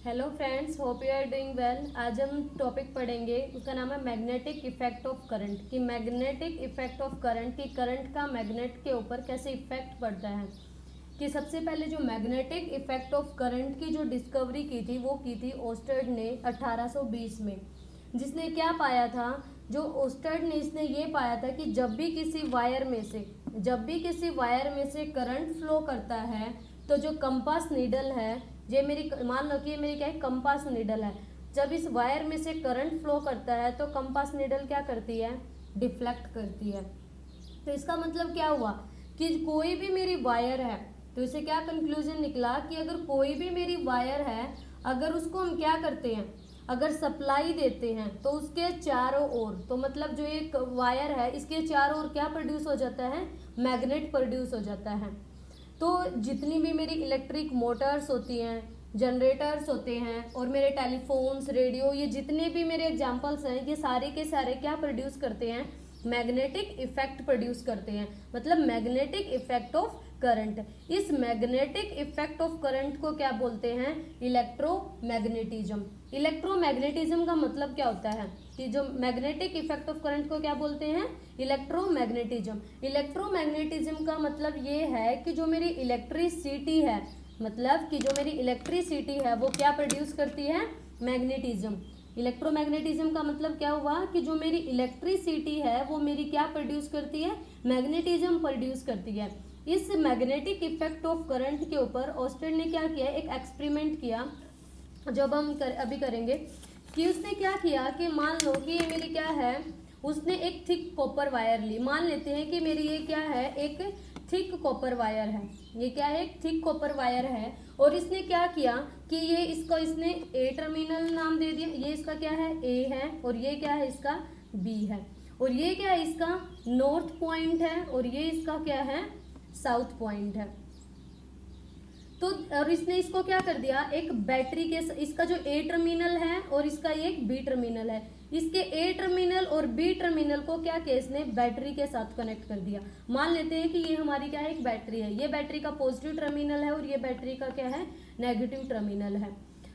Hello friends, hope you are doing well. आज हम topic पढ़ेंगे, उसका नाम है मैग्नेटिक इफेक्ट ऑफ करंट। कि मैग्नेटिक इफेक्ट ऑफ करंट, कि करंट का मैग्नेट के ऊपर कैसे इफेक्ट पड़ता है। कि सबसे पहले जो मैग्नेटिक इफेक्ट ऑफ करंट की जो डिस्कवरी की थी वो की थी ओस्टर्ड ने 1820 में। जिसने क्या पाया था, जो ओस्टर्ड ने इसने ये पाया था कि जब भी किसी वायर में से करंट फ्लो करता है तो जो कंपास नीडल है, ये मेरी मान लो कि ये मेरी क्या है, कंपास नीडल है। जब इस वायर में से करंट फ्लो करता है तो कंपास नीडल क्या करती है, डिफ्लेक्ट करती है। तो इसका मतलब क्या हुआ कि कोई भी मेरी वायर है, तो इसे क्या कंक्लूजन निकला कि अगर कोई भी मेरी वायर है, अगर उसको हम क्या करते हैं, अगर सप्लाई देते हैं तो उसके चारों ओर, तो मतलब जो एक वायर है इसके चारों ओर क्या प्रोड्यूस हो जाता है, मैग्नेट प्रोड्यूस हो जाता है। तो जितनी भी मेरी इलेक्ट्रिक मोटर्स होती हैं, जनरेटर्स होते हैं, और मेरे टेलीफोन्स, रेडियो, ये जितने भी मेरे एग्जांपल्स हैं, ये सारे के सारे क्या प्रोड्यूस करते हैं, मैग्नेटिक इफेक्ट प्रोड्यूस करते हैं। मतलब मैग्नेटिक इफेक्ट ऑफ करंट। इस मैग्नेटिक इफेक्ट ऑफ करंट को क्या बोलते हैं, इलेक्ट्रोमैग्नेटिज्म। इलेक्ट्रोमैग्नेटिज्म का मतलब क्या होता है कि जो मैग्नेटिक इफेक्ट ऑफ करंट को क्या बोलते हैं, इलेक्ट्रोमैग्नेटिज्म। इलेक्ट्रोमैग्नेटिज्म का मतलब ये है कि जो मेरी इलेक्ट्रिसिटी है, मतलब कि जो मेरी इलेक्ट्रिसिटी है वो क्या प्रोड्यूस करती है, मैग्नेटिज्म। इलेक्ट्रोमैग्नेटिज्म का मतलब क्या हुआ कि जो मेरी इलेक्ट्रिसिटी है वो मेरी क्या प्रोड्यूस करती है, मैग्नेटिज्म प्रोड्यूस करती है। इस मैग्नेटिक इफेक्ट ऑफ करंट के ऊपर ऑस्टेड ने क्या किया, एक एक्सपेरिमेंट किया, जब हम अभी करेंगे। कि उसने क्या किया कि मान लो कि ये मेरी क्या है, उसने एक थिक कॉपर वायर ली। मान लेते हैं कि मेरी ये क्या है, एक थिक कॉपर वायर है। ये क्या है, एक थिक कॉपर वायर है। और इसने क्या किया कि ये इसको इसने ए टर्मिनल नाम दे दिया। ये इसका क्या है, ए है, और ये क्या है, इसका बी है। और ये क्या है, इसका नॉर्थ पॉइंट है, और ये इसका क्या है, साउथ पॉइंट है। तो और इसने इसको क्या कर दिया, एक बैटरी के, इसका जो ए टर्मिनल है और इसका ये एक बी टर्मिनल है, इसके ए टर्मिनल और बी टर्मिनल को क्या किया, इसने बैटरी के साथ कनेक्ट कर दिया। मान लेते हैं कि ये हमारी क्या है, एक बैटरी है। ये बैटरी का पॉजिटिव टर्मिनल है और ये बैटरी का क्या है, नेगेटिव टर्मिनल है।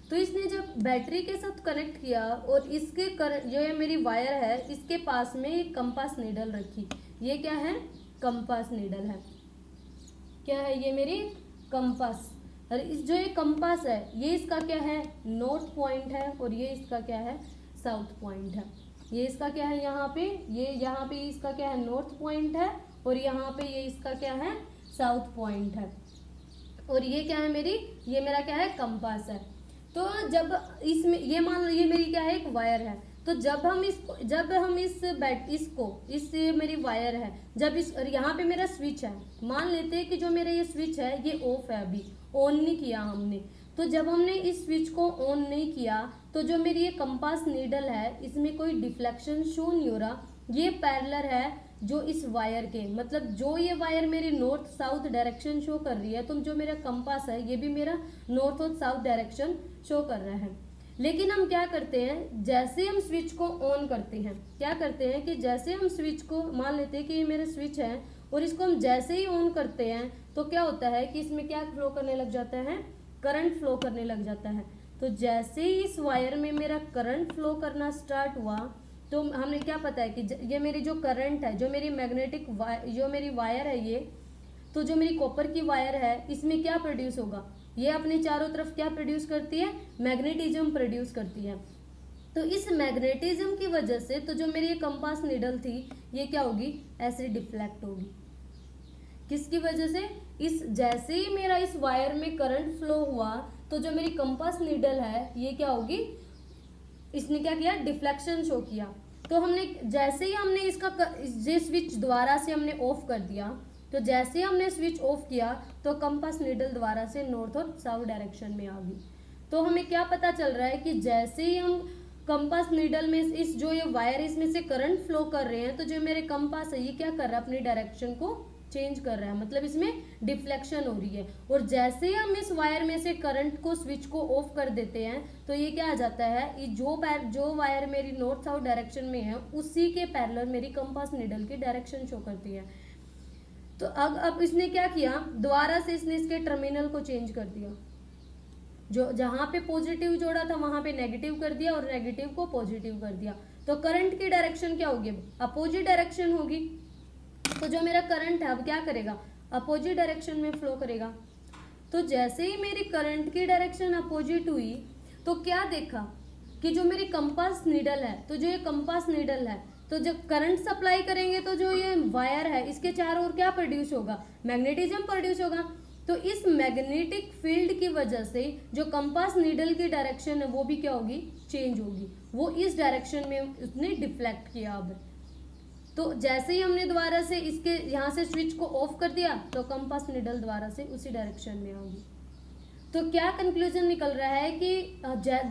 तो इसने जब बैटरी के साथ कनेक्ट किया और इसके जो ये मेरी वायर है, इसके पास में एक कंपास नीडल रखी। ये क्या है, कंपास नीडल है। क्या है ये, मेरी कंपास। और इस जो ये कंपास है, ये इसका क्या है, नॉर्थ पॉइंट है, और ये इसका क्या है, साउथ पॉइंट है। ये इसका क्या है, यहाँ पे ये, यहाँ पे इसका क्या है, नॉर्थ पॉइंट है, और यहाँ पे ये इसका क्या है, साउथ पॉइंट है। और ये क्या है मेरी, ये मेरा क्या है, कंपास है। तो जब इसमें ये मान लो ये मेरी क्या है, एक वायर है। तो जब हम इस मेरी वायर है, जब इस, और यहाँ पे मेरा स्विच है। मान लेते हैं कि जो मेरा ये स्विच है ये ऑफ है, अभी ऑन नहीं किया हमने। तो जब हमने इस स्विच को ऑन नहीं किया तो जो मेरी ये कंपास नीडल है, इसमें कोई डिफ्लेक्शन शो नहीं हो रहा। ये पैरेलल है जो इस वायर के, मतलब जो ये वायर मेरी नॉर्थ साउथ डायरेक्शन शो कर रही है, तो जो मेरा कंपास है ये भी मेरा नॉर्थ और साउथ डायरेक्शन शो कर रहा है। लेकिन हम क्या करते हैं, जैसे हम स्विच को ऑन करते हैं, क्या करते हैं कि जैसे हम स्विच को, मान लेते हैं कि ये मेरा स्विच है और इसको हम जैसे ही ऑन करते हैं तो क्या होता है कि इसमें क्या फ्लो करने लग जाता है, करंट फ्लो करने लग जाता है। तो जैसे ही इस वायर में मेरा करंट फ्लो करना स्टार्ट हुआ, तो हमने क्या पता है कि ये मेरी जो करंट है, जो मेरी मैग्नेटिक जो मेरी वायर है ये, तो जो मेरी कॉपर की वायर है, इसमें क्या प्रोड्यूस होगा, ये अपने चारों तरफ क्या प्रोड्यूस करती है, मैग्नेटिज्म प्रोड्यूस करती है। तो इस मैग्नेटिज्म की वजह से तो जो मेरी ये कंपास नीडल थी ये क्या होगी, ऐसे डिफ्लेक्ट होगी। किसकी वजह से, इस जैसे ही मेरा इस वायर में करंट फ्लो हुआ तो जो मेरी कंपास नीडल है ये क्या होगी, इसने क्या किया, डिफ्लेक्शन शो किया। तो हमने जैसे ही हमने इसका स्विच दोबारा से हमने ऑफ कर दिया, तो जैसे ही हमने स्विच ऑफ किया तो कंपास नीडल दोबारा से नॉर्थ और साउथ डायरेक्शन में आ गई। तो हमें क्या पता चल रहा है कि जैसे ही हम कंपास नीडल में इस जो ये वायर इसमें से करंट फ्लो कर रहे हैं, तो जो मेरे कंपास है ये क्या कर रहा है, अपनी डायरेक्शन को चेंज कर रहा है, मतलब इसमें डिफ्लेक्शन हो रही है। और जैसे ही हम इस वायर में से करंट को, स्विच को ऑफ कर देते हैं, तो ये क्या आ जाता है, ये जो वायर मेरी नॉर्थ साउथ डायरेक्शन में है उसी के पैरेलल मेरी कंपास नीडल की डायरेक्शन शो करती है। तो अब इसने क्या किया, दोबारा से इसने इसके टर्मिनल को चेंज कर दिया। जो जहाँ पे पॉजिटिव जोड़ा था वहां पे नेगेटिव कर दिया और नेगेटिव को पॉजिटिव कर दिया, तो करंट की डायरेक्शन क्या होगी, अपोजिट डायरेक्शन होगी। तो जो मेरा करंट है अब क्या करेगा, अपोजिट डायरेक्शन में फ्लो करेगा। तो जैसे ही मेरी करंट की डायरेक्शन अपोजिट हुई तो क्या देखा कि जो मेरी कंपास नीडल है, तो जो ये कंपास नीडल है, तो जब करंट सप्लाई करेंगे तो जो ये वायर है इसके चारों ओर क्या प्रोड्यूस होगा, मैग्नेटिज्म प्रोड्यूस होगा। तो इस मैग्नेटिक फील्ड की वजह से जो कंपास नीडल की डायरेक्शन है वो भी क्या होगी, चेंज होगी, वो इस डायरेक्शन में उसने डिफ्लेक्ट किया। अब तो जैसे ही हमने दोबारा से इसके यहाँ से स्विच को ऑफ कर दिया तो कंपास नीडल दोबारा से उसी डायरेक्शन में होगी। तो क्या कंक्लूजन निकल रहा है कि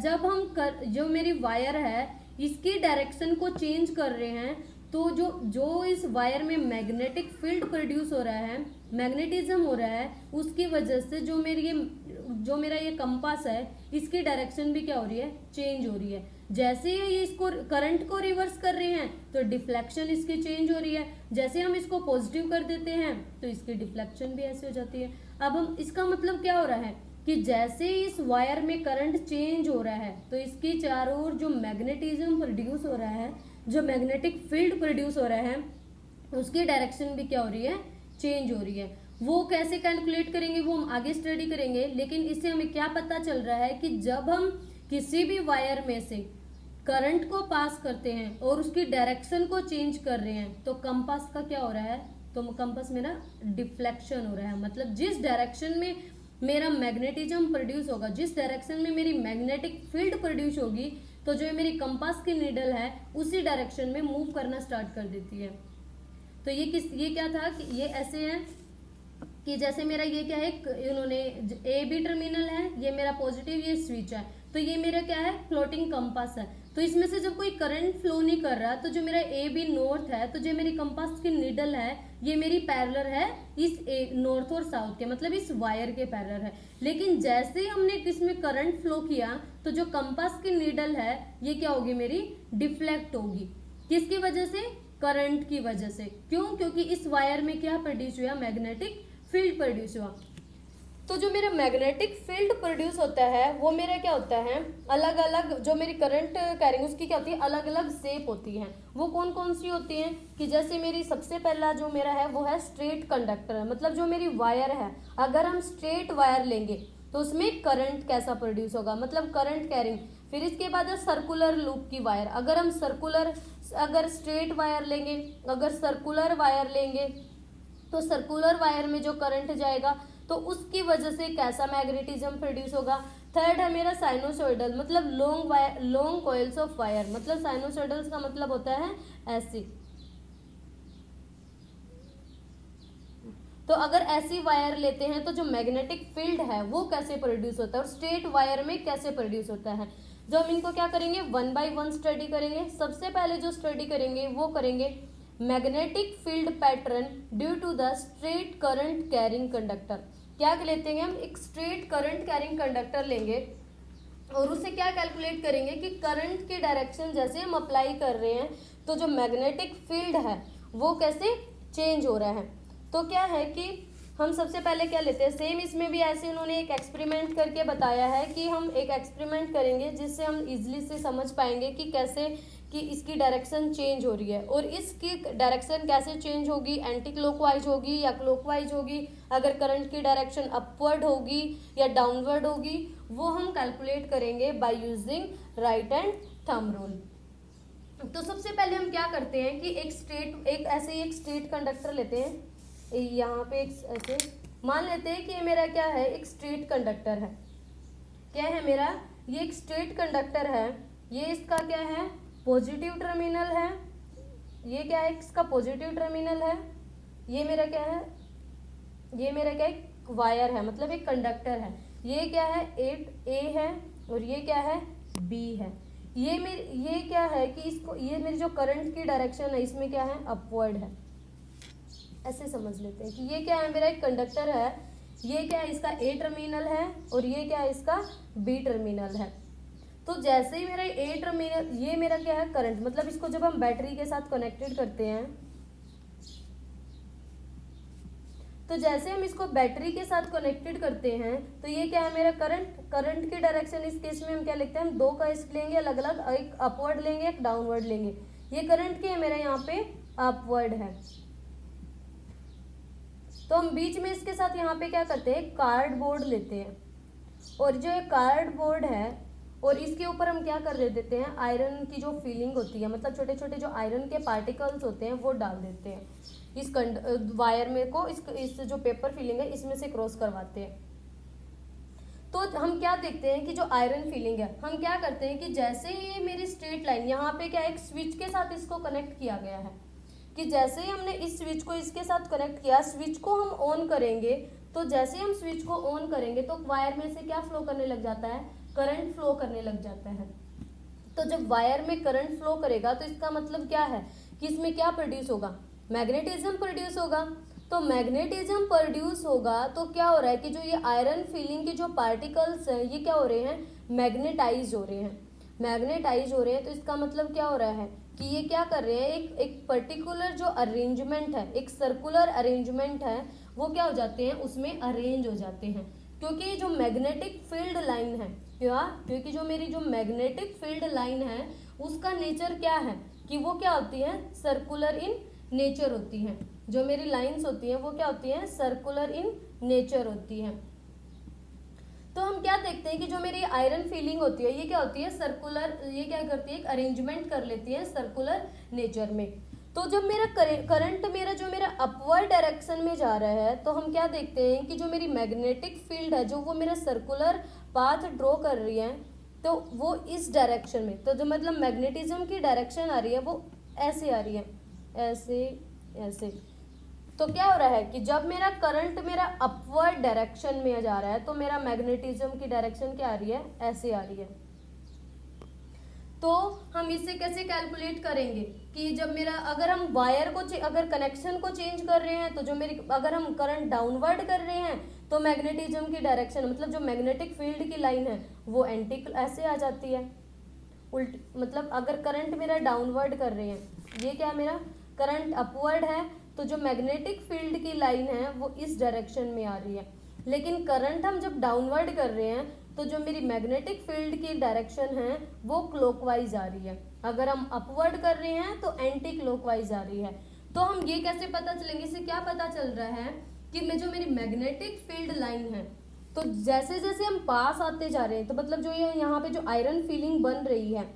जब हम जो मेरी वायर है इसकी डायरेक्शन को चेंज कर रहे हैं तो जो इस वायर में मैग्नेटिक फील्ड प्रोड्यूस हो रहा है, मैग्नेटिज्म हो रहा है, उसकी वजह से जो मेरा ये कंपास है इसकी डायरेक्शन भी क्या हो रही है, चेंज हो रही है। जैसे ही ये इसको करंट को रिवर्स कर रहे हैं तो डिफ्लेक्शन इसकी चेंज हो रही है, जैसे हम इसको पॉजिटिव कर देते हैं तो इसकी डिफ्लेक्शन भी ऐसे हो जाती है। अब हम इसका मतलब क्या हो रहा है कि जैसे इस वायर में करंट चेंज हो रहा है तो इसकी चारों ओर जो मैग्नेटिज्म प्रोड्यूस हो रहा है, जो मैग्नेटिक फील्ड प्रोड्यूस हो रहा है, उसकी डायरेक्शन भी क्या हो रही है, चेंज हो रही है। वो कैसे कैलकुलेट करेंगे वो हम आगे स्टडी करेंगे, लेकिन इससे हमें क्या पता चल रहा है कि जब हम किसी भी वायर में से करंट को पास करते हैं और उसकी डायरेक्शन को चेंज कर रहे हैं तो कंपास का क्या हो रहा है, तो कंपास मेरा डिफ्लेक्शन हो रहा है। मतलब जिस डायरेक्शन में मेरा मैग्नेटिज्म प्रोड्यूस होगा, जिस डायरेक्शन में मेरी मैग्नेटिक फील्ड प्रोड्यूस होगी, तो जो मेरी कंपास की नीडल है उसी डायरेक्शन में मूव करना स्टार्ट कर देती है। तो ये क्या था कि ये ऐसे है कि जैसे मेरा ये क्या है, इन्होंने ए बी टर्मिनल है, ये मेरा पॉजिटिव, ये स्विच है, तो ये मेरा क्या है, फ्लोटिंग कंपास है। तो इसमें से जब कोई करंट फ्लो नहीं कर रहा तो जो मेरा ए बी नॉर्थ है, तो जो मेरी कंपास की नीडल है ये मेरी पैरेलल है इस नॉर्थ और साउथ के, मतलब इस वायर के पैरेलल है। लेकिन जैसे ही हमने इसमें करंट फ्लो किया तो जो कंपास की नीडल है ये क्या होगी, मेरी डिफ्लेक्ट होगी। किसकी वजह से, करंट की वजह से। क्यों, क्योंकि इस वायर में क्या प्रोड्यूस हुआ, मैग्नेटिक फील्ड प्रोड्यूस हुआ। तो जो मेरा मैग्नेटिक फील्ड प्रोड्यूस होता है वो मेरा क्या होता है, अलग अलग जो मेरी करंट कैरिंग उसकी क्या होती है, अलग अलग शेप होती है। वो कौन कौन सी होती हैं कि जैसे मेरी सबसे पहला जो मेरा है वो है स्ट्रेट कंडक्टर, मतलब जो मेरी वायर है अगर हम स्ट्रेट वायर लेंगे तो उसमें करंट कैसा प्रोड्यूस होगा, मतलब करंट कैरिंग। फिर इसके बाद है सर्कुलर लूप की वायर, अगर हम अगर स्ट्रेट वायर लेंगे, अगर सर्कुलर वायर लेंगे तो सर्कुलर वायर में जो करंट जाएगा तो उसकी वजह से कैसा मैग्नेटिज्म प्रोड्यूस होगा। थर्ड है मेरा साइनोसॉइडल, मतलब लॉन्ग कॉइल्स ऑफ वायर, मतलब साइनोसॉइडल्स का मतलब होता है ऐसी। तो अगर ऐसी वायर लेते हैं तो जो मैग्नेटिक फील्ड है वो कैसे प्रोड्यूस होता है और स्ट्रेट वायर में कैसे प्रोड्यूस होता है, जो हम इनको क्या करेंगे, 1 by 1 स्टडी करेंगे। सबसे पहले जो स्टडी करेंगे वो करेंगे magnetic field pattern due to the straight current carrying conductor. क्या लेते हैं हम, एक स्ट्रेट करंट कैरिंग कंडक्टर लेंगे और उससे क्या कैलकुलेट करेंगे कि करंट की डायरेक्शन जैसे हम अप्लाई कर रहे हैं तो जो मैग्नेटिक फील्ड है वो कैसे चेंज हो रहा है। तो क्या है कि हम सबसे पहले क्या लेते हैं, सेम इसमें भी ऐसे उन्होंने एक एक्सपेरिमेंट करके बताया है कि हम एक एक्सपेरिमेंट करेंगे जिससे हम इजीली से समझ पाएंगे कि कैसे कि इसकी डायरेक्शन चेंज हो रही है और इसकी डायरेक्शन कैसे चेंज होगी, एंटी क्लॉकवाइज होगी या क्लॉकवाइज होगी, अगर करंट की डायरेक्शन अपवर्ड होगी या डाउनवर्ड होगी, वो हम कैलकुलेट करेंगे bye using right and thumb rule. तो सबसे पहले हम क्या करते हैं कि एक स्ट्रेट कंडक्टर लेते हैं, यहाँ पे एक ऐसे मान लेते हैं कि ये मेरा क्या है, एक स्ट्रेट कंडक्टर है। क्या है मेरा, ये एक स्ट्रेट कंडक्टर है, ये इसका क्या है, पॉजिटिव टर्मिनल है, ये क्या है, इसका पॉजिटिव टर्मिनल है, ये मेरा क्या है, ये मेरा क्या है, वायर है, मतलब एक कंडक्टर है। ये क्या है, ए है और ये क्या है, बी है। ये क्या है कि इसको, ये मेरी जो करंट की डायरेक्शन है इसमें क्या है, अपवर्ड है। ऐसे समझ लेते हैं कि ये क्या है, मेरा एक कंडक्टर है, ये क्या है, इसका ए टर्मिनल है और ये क्या है, इसका बी टर्मिनल है। तो जैसे ही मेरा ए टर्मिनल, ये मेरा क्या है, करंट, मतलब इसको जब हम बैटरी के साथ कनेक्टेड करते हैं तो जैसे हम इसको बैटरी के साथ कनेक्टेड करते हैं तो ये क्या है मेरा करंट की डायरेक्शन इस केस में हम क्या लिखते हैं, हम दो का इसक लेंगे अलग अलग, एक अपवर्ड लेंगे एक डाउनवर्ड लेंगे। ये करंट क्या है मेरा यहाँ पे अपवर्ड है। तो हम बीच में इसके साथ यहाँ पे क्या करते हैं, कार्डबोर्ड लेते हैं, और जो ये कार्डबोर्ड है और इसके ऊपर हम क्या कर देते हैं, आयरन की जो फीलिंग होती है, मतलब छोटे छोटे जो आयरन के पार्टिकल्स होते हैं वो डाल देते हैं इस वायर में को, इस जो पेपर फीलिंग है इसमें से क्रॉस करवाते हैं। तो हम क्या देखते हैं कि जो आयरन फीलिंग है, हम क्या करते हैं कि जैसे ये मेरी स्ट्रेट लाइन यहाँ पे क्या एक स्विच के साथ इसको कनेक्ट किया गया है, कि जैसे ही हमने इस स्विच को इसके साथ कनेक्ट किया, स्विच को हम ऑन करेंगे, तो जैसे हम स्विच को ऑन करेंगे तो वायर में से क्या फ्लो करने लग जाता है, करंट फ्लो करने लग जाता है। तो जब वायर में करंट फ्लो करेगा तो इसका मतलब क्या है कि इसमें क्या प्रोड्यूस होगा, मैग्नेटिज्म प्रोड्यूस होगा। तो मैग्नेटिज्म प्रोड्यूस होगा तो क्या हो रहा है कि जो ये आयरन फीलिंग के जो पार्टिकल्स हैं ये क्या हो रहे हैं, मैग्नेटाइज हो रहे हैं, मैग्नेटाइज हो रहे हैं। तो इसका मतलब क्या हो रहा है कि ये क्या कर रहे हैं, एक पर्टिकुलर जो अरेंजमेंट है, एक सर्कुलर अरेंजमेंट है, वो क्या हो जाते हैं, उसमें अरेंज हो जाते हैं। क्योंकि जो मैग्नेटिक फील्ड लाइन है, क्योंकि जो मेरी जो मैग्नेटिक फील्ड लाइन है उसका नेचर क्या है कि वो क्या होती है, सर्कुलर इन नेचर होती हैं। जो मेरी लाइंस होती हैं वो क्या होती हैं, सर्कुलर इन नेचर होती हैं। तो हम क्या देखते हैं कि जो मेरी आयरन फीलिंग होती है ये क्या होती है, सर्कुलर, ये क्या करती है, एक अरेंजमेंट कर लेती है सर्कुलर नेचर में। तो जब मेरा करंट मेरा जो मेरा अपवर्ड डायरेक्शन में जा रहा है तो हम क्या देखते हैं कि जो मेरी मैग्नेटिक फील्ड है जो वो मेरा सर्कुलर पाथ ड्रॉ कर रही है तो वो इस डायरेक्शन में, तो जो मतलब मैग्नेटिज्म की डायरेक्शन आ रही है वो ऐसे आ रही है, ऐसे ऐसे। तो क्या हो रहा है कि जब मेरा करंट मेरा अपवर्ड डायरेक्शन में जा रहा है तो मेरा मैग्नेटिज्म की डायरेक्शन क्या आ रही है, ऐसे आ रही है। तो हम इसे कैसे कैलकुलेट करेंगे कि जब मेरा, अगर हम वायर को अगर कनेक्शन को चेंज कर रहे हैं तो जो मेरी, अगर हम करंट डाउनवर्ड कर रहे हैं तो मैग्नेटिज्म की डायरेक्शन मतलब जो मैग्नेटिक फील्ड की लाइन है वो एंटी ऐसे आ जाती है उल्टी। मतलब अगर करंट मेरा डाउनवर्ड कर रहे हैं, ये क्या मेरा करंट अपवर्ड है, तो जो मैग्नेटिक फील्ड की लाइन है वो इस डायरेक्शन में आ रही है। लेकिन करंट हम जब डाउनवर्ड कर रहे हैं तो जो मेरी मैग्नेटिक फील्ड की डायरेक्शन है वो क्लॉकवाइज आ रही है, अगर हम अपवर्ड कर रहे हैं तो एंटी क्लॉकवाइज आ रही है। तो हम ये कैसे पता चलेंगे, इससे क्या पता चल रहा है कि मैं जो मेरी मैग्नेटिक फील्ड लाइन है तो जैसे जैसे हम पास आते जा रहे हैं तो मतलब जो ये यहाँ पे जो आयरन फीलिंग बन रही है,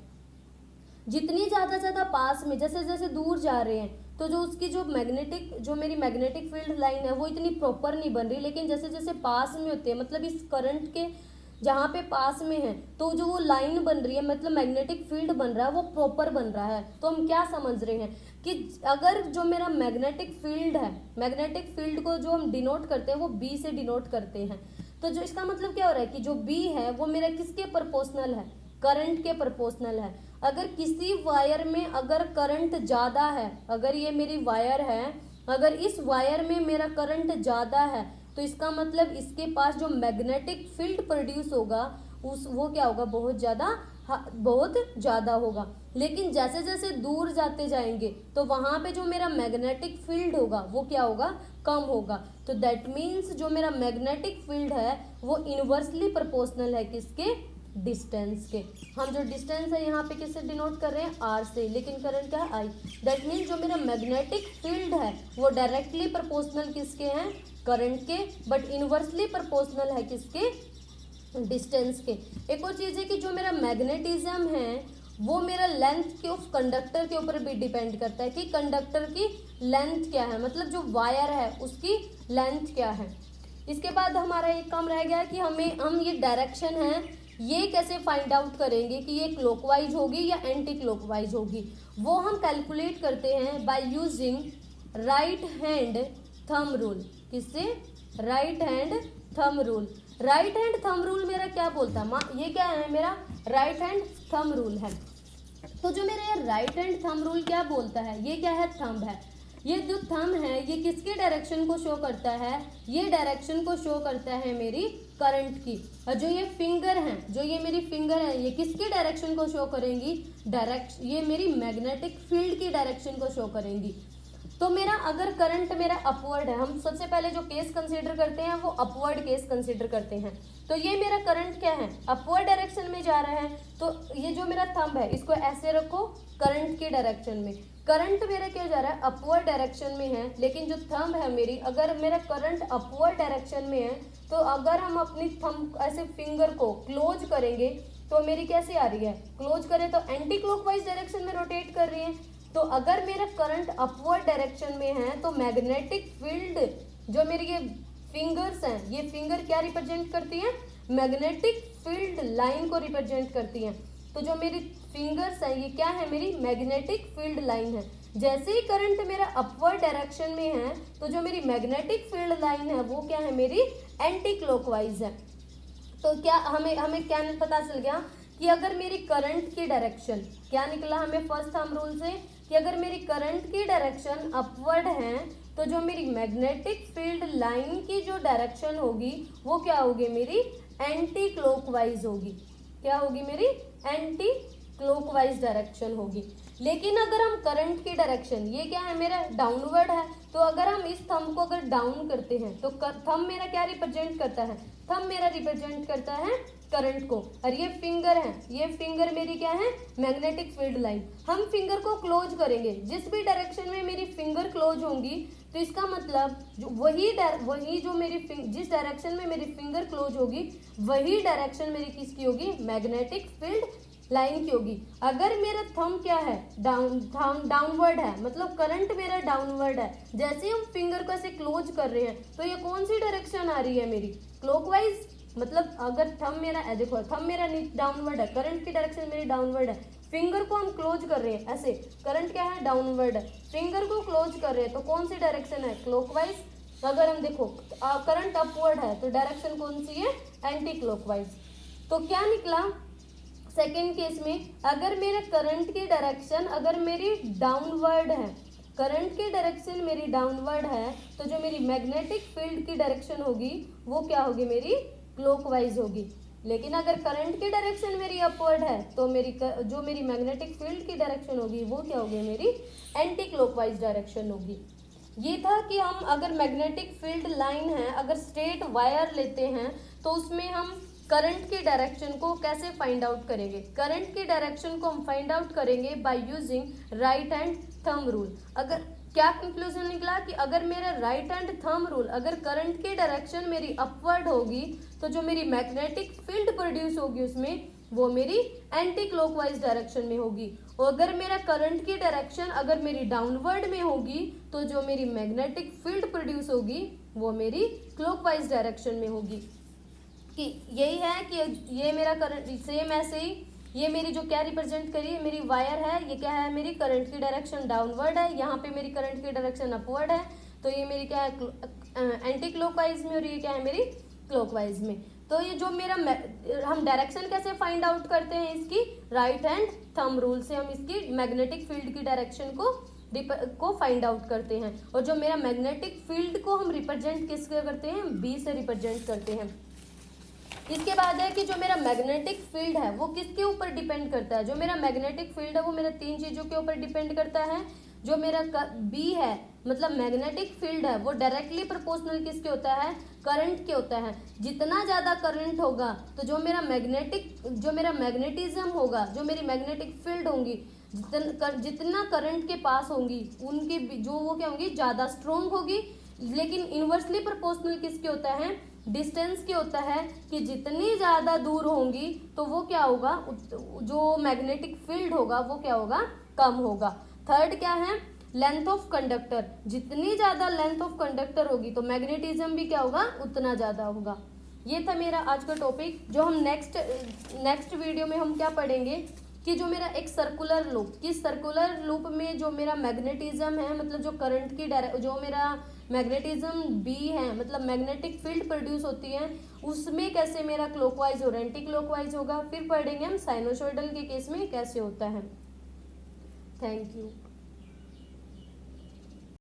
जितनी ज्यादा पास में जैसे जैसे दूर जा रहे हैं तो जो उसकी जो मेरी मैग्नेटिक फील्ड लाइन है वो इतनी प्रॉपर नहीं बन रही, लेकिन जैसे जैसे पास में होते हैं मतलब इस करंट के जहाँ पे पास में है तो जो वो लाइन बन रही है मतलब मैग्नेटिक फील्ड बन रहा है वो प्रॉपर बन रहा है। तो हम क्या समझ रहे हैं कि अगर जो मेरा मैग्नेटिक फील्ड है, मैग्नेटिक फील्ड को जो हम डिनोट करते हैं वो बी से डिनोट करते हैं, तो जो इसका मतलब क्या हो रहा है कि जो बी है वो मेरा किसके प्रोपोर्शनल है, करंट के प्रोपोर्शनल है। अगर किसी वायर में अगर करंट ज़्यादा है, अगर ये मेरी वायर है, अगर इस वायर में मेरा करंट ज़्यादा है तो इसका मतलब इसके पास जो मैग्नेटिक फील्ड प्रोड्यूस होगा वो क्या होगा, बहुत ज़्यादा होगा। लेकिन जैसे जैसे दूर जाते जाएंगे तो वहाँ पे जो मेरा मैग्नेटिक फील्ड होगा वो क्या होगा, कम होगा। तो दैट मीन्स जो मेरा मैग्नेटिक फील्ड है वो इनवर्सली प्रोपोर्शनल है किसके, डिस्टेंस के। हम जो डिस्टेंस है यहाँ पे किससे डिनोट कर रहे हैं, आर से, लेकिन करंट क्या है, आई। दैट मीन्स जो मेरा मैग्नेटिक फील्ड है वो डायरेक्टली प्रोपोर्शनल किसके हैं, करंट के, बट इनवर्सली प्रोपोर्शनल है किसके, डिस्टेंस के। एक और चीज़ है कि जो मेरा मैग्नेटिज्म है वो मेरा लेंथ के ऑफ कंडक्टर के ऊपर भी डिपेंड करता है कि कंडक्टर की लेंथ क्या है, मतलब जो वायर है उसकी लेंथ क्या है। इसके बाद हमारा एक काम रह गया है कि हम ये डायरेक्शन है ये कैसे फाइंड आउट करेंगे कि ये क्लॉकवाइज होगी या एंटी क्लॉकवाइज होगी। वो हम कैलकुलेट करते हैं by using right hand thumb rule. किससे, right hand thumb rule. Right hand thumb rule मेरा क्या बोलता है, ये क्या है, मेरा राइट हैंड थंब रूल है। तो जो मेरा ये राइट हैंड थंब रूल क्या बोलता है, ये क्या है, थंब है। ये जो थंब है ये किसके डायरेक्शन को शो करता है, ये डायरेक्शन को शो करता है मेरी करंट की। और जो ये फिंगर है, जो ये मेरी फिंगर है ये किसकी डायरेक्शन को शो करेंगी, ये मेरी मैग्नेटिक फील्ड की डायरेक्शन को शो करेंगी। तो मेरा अगर करंट मेरा अपवर्ड है, हम सबसे पहले जो केस कंसीडर करते हैं वो अपवर्ड केस कंसीडर करते हैं। तो ये मेरा करंट क्या है, अपवर्ड डायरेक्शन में जा रहा है। तो ये जो मेरा थंब है इसको ऐसे रखो करंट की डायरेक्शन में। करंट मेरा क्या जा रहा है, अपवर्ड डायरेक्शन में है, लेकिन जो थंब है मेरी, अगर मेरा करंट अपवर्ड डायरेक्शन में है तो अगर हम अपनी थंब ऐसे फिंगर को क्लोज करेंगे तो मेरी कैसे आ रही है, क्लोज करें तो एंटी क्लॉकवाइज डायरेक्शन में रोटेट कर रही है। तो अगर मेरा करंट अपवर्ड डायरेक्शन में है तो मैग्नेटिक फील्ड, जो मेरी ये फिंगर्स हैं, ये फिंगर क्या रिप्रेजेंट करती है, मैग्नेटिक फील्ड लाइन को रिप्रेजेंट करती हैं। तो जो मेरी फिंगर्स हैं ये क्या है, मेरी मैग्नेटिक फील्ड लाइन है। जैसे ही करंट मेरा अपवर्ड डायरेक्शन में है तो जो मेरी मैग्नेटिक फील्ड लाइन है वो क्या है, मेरी एंटी क्लॉकवाइज है। तो क्या हमें क्या पता चल गया कि अगर मेरी करंट की डायरेक्शन, क्या निकला हमें फर्स्ट थंब रूल से, कि अगर मेरी करंट की डायरेक्शन अपवर्ड है तो जो मेरी मैग्नेटिक फील्ड लाइन की जो डायरेक्शन होगी वो क्या होगी, मेरी एंटी क्लॉकवाइज होगी। क्या होगी, मेरी एंटी क्लॉकवाइज डायरेक्शन होगी। लेकिन अगर हम करंट की डायरेक्शन, ये क्या है मेरा डाउनवर्ड है, तो अगर हम इस थंब को अगर डाउन करते हैं तो थंब मेरा क्या रिप्रेजेंट करता है, थंब मेरा रिप्रेजेंट करता है करंट को, और ये फिंगर है, ये फिंगर मेरी क्या है, मैग्नेटिक फील्ड लाइन। हम फिंगर को क्लोज करेंगे, जिस भी डायरेक्शन में मेरी फिंगर क्लोज होंगी तो इसका मतलब जो वही जो मेरी जिस डायरेक्शन में मेरी फिंगर क्लोज होगी वही डायरेक्शन मेरी किसकी होगी, मैग्नेटिक फील्ड लाइन की होगी। अगर मेरा थंब क्या है, डाउनवर्ड है, मतलब करंट मेरा डाउनवर्ड है, जैसे हम फिंगर को ऐसे क्लोज कर रहे हैं तो ये कौन सी डायरेक्शन आ रही है, मेरी क्लॉकवाइज। मतलब अगर थंब मेरा, देखो थंब मेरा डाउनवर्ड है, करंट की डायरेक्शन मेरी डाउनवर्ड है, फिंगर को हम क्लोज कर रहे हैं ऐसे, करंट क्या है, डाउनवर्ड है, फिंगर को क्लोज कर रहे हैं तो कौन सी डायरेक्शन है, क्लॉकवाइज। अगर हम देखो करंट अपवर्ड है तो डायरेक्शन कौन सी है, एंटी क्लॉकवाइज। तो क्या निकला सेकेंड केस में, अगर मेरा करंट की डायरेक्शन अगर मेरी डाउनवर्ड है, करंट की डायरेक्शन मेरी डाउनवर्ड है तो जो मेरी मैग्नेटिक फील्ड की डायरेक्शन होगी वो क्या होगी, मेरी क्लॉकवाइज होगी। लेकिन अगर करंट की डायरेक्शन मेरी अपवर्ड है तो जो मेरी मैग्नेटिक फील्ड की डायरेक्शन होगी वो क्या होगी, मेरी एंटी क्लॉकवाइज डायरेक्शन होगी। ये था कि हम अगर मैग्नेटिक फील्ड लाइन है, अगर स्ट्रेट वायर लेते हैं तो उसमें हम करंट की डायरेक्शन को कैसे फाइंड आउट करेंगे। करंट की डायरेक्शन को हम फाइंड आउट करेंगे bye using right hand thumb rule. अगर क्या कंक्लूजन निकला कि अगर मेरा राइट हैंड थंब रूल, अगर करंट की डायरेक्शन मेरी अपवर्ड होगी तो जो मेरी मैग्नेटिक फील्ड प्रोड्यूस होगी उसमें वो मेरी एंटी क्लॉकवाइज डायरेक्शन में होगी। और अगर मेरा करंट की डायरेक्शन अगर मेरी डाउनवर्ड में होगी तो जो मेरी मैग्नेटिक फील्ड प्रोड्यूस होगी वो मेरी क्लॉकवाइज डायरेक्शन में होगी। कि यही है कि ये मेरा करंट, सेम ऐसे ही ये मेरी जो क्या रिप्रेजेंट करी है, मेरी वायर है, ये क्या है, मेरी करंट की डायरेक्शन डाउनवर्ड है, यहाँ पे मेरी करंट की डायरेक्शन अपवर्ड है, तो ये मेरी क्या है, एंटी क्लॉकवाइज में, और ये क्या है, मेरी क्लॉकवाइज में। तो ये जो मेरा हम डायरेक्शन कैसे फाइंड आउट करते हैं इसकी, राइट हैंड थंब रूल से हम इसकी मैग्नेटिक फील्ड की डायरेक्शन को फाइंड आउट करते हैं। और जो मेरा मैग्नेटिक फील्ड को हम रिप्रेजेंट किससे करते हैं, बी से रिप्रेजेंट करते हैं। इसके बाद है कि जो मेरा मैग्नेटिक फील्ड है वो किसके ऊपर डिपेंड करता है। जो मेरा मैग्नेटिक फील्ड है वो मेरा तीन चीजों के ऊपर डिपेंड करता है। जो मेरा बी है, मतलब मैग्नेटिक फील्ड है, वो डायरेक्टली प्रोपोर्शनल किसके होता है, करंट के होता है। जितना ज़्यादा करंट होगा तो जो मेरा मैग्नेटिज्म होगा, जो मेरी मैग्नेटिक फील्ड होंगी, जितना करंट के पास होंगी उनकी जो वो क्या होंगी, ज़्यादा स्ट्रोंग होगी। लेकिन इन्वर्सली प्रोपोर्शनल किसके होता है, डिस्टेंस के होता है, कि जितनी ज़्यादा दूर होंगी तो वो क्या होगा, जो मैग्नेटिक फील्ड होगा वो क्या होगा, कम होगा। थर्ड क्या है, लेंथ ऑफ कंडक्टर, जितनी ज़्यादा लेंथ ऑफ कंडक्टर होगी तो मैग्नेटिज्म भी क्या होगा, उतना ज़्यादा होगा। ये था मेरा आज का टॉपिक। जो हम नेक्स्ट वीडियो में हम क्या पढ़ेंगे कि जो मेरा एक सर्कुलर लूप, किस सर्कुलर लूप में जो मेरा मैग्नेटिज्म है, मतलब जो करंट की जो मेरा मैग्नेटिज्म बी है, मतलब मैग्नेटिक फील्ड प्रोड्यूस होती है, उसमें कैसे मेरा क्लॉकवाइज और एंटी क्लॉकवाइज होगा। फिर पढ़ेंगे हम साइनोसॉइडल के केस में कैसे होता है। Thank you.